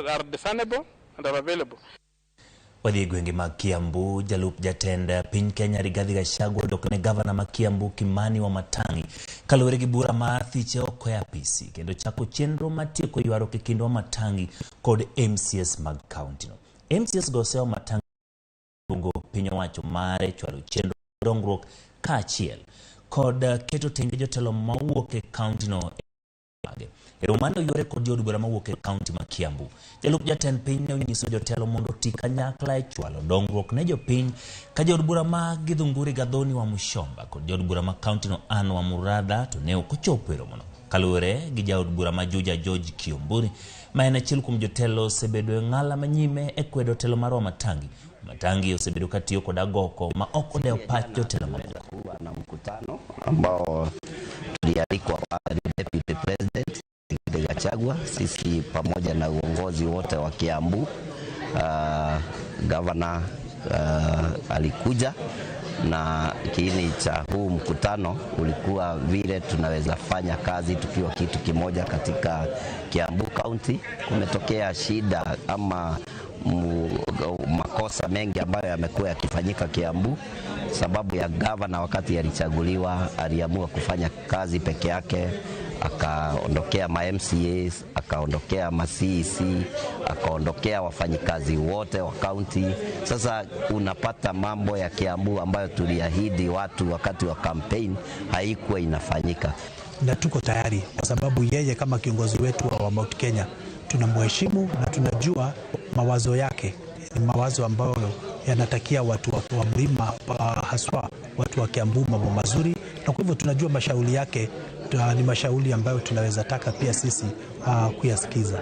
are discernible and are available. Wadhi gwenge ma Kiambu, jalup jatenda piny Kenya Rigathi Gachagua dokne gavana ma Kiambu Kimani Wamatangi kaluwore gi bura ma thiche oko e apisi kendo chako chenro matieko ywaro e kind Wamatangi kod MCS mag county no. MCS gose Wamatangi bungo piny owacho mare chwalo chenro dongruok kaachiel kod keto tenge jotelo mawuok e county no. Romano yore kod yod bura mawuok e county ma Kiambu. Jalup jatend piny ne onyiso jotelo mondo ti kanyakla e chwalo dongruok ne jopiny ka jod bura ma Githunguri Gathoni wa Mushomba kod jod bura ma county no Anne wa Muradha to ne ok ochopo e romono. Kaluwore gi jaod bura ma Juja George Kiomburi ma en achiel kuom jotelo osebedo e ng'ala manyime e kwedo telo mar Wamatangi. Wamatangi osebedo katiyo kod agoko ma ok odewo pach jotelo mamoko. Na mkutano ambao tulialikwa Deputy President Rigathi Gachagua, sisi pamoja na uongozi wote wa Kiambu. Governor alikuja na kiini cha huu mkutano ulikuwa vile tunaweza fanya kazi tukiwa kitu kimoja katika Kiambu County. Kumetokea shida ama makosa mengi ambayo yamekuwa yakifanyika Kiambu sababu ya governor wakati alichaguliwa aliamua kufanya kazi peke yake, akaondokea ma MCAs, akaondokea ma CEC, akaondokea wafanyikazi wote wa county. Sasa unapata mambo ya Kiambu ambayo tuliahidi watu wakati wa campaign haikuwa inafanyika. Na tuko tayari kwa sababu yeye kama kiongozi wetu wa Mount Kenya tunamheshimu na tunajua mawazo yake ni mawazo ambayo yanatakia watu wa mlima haswa watu wa Kiambu mambo mazuri, na kwa hivyo tunajua mashauri yake ni mashauri ambayo tunaweza taka pia sisi kuyasikiza.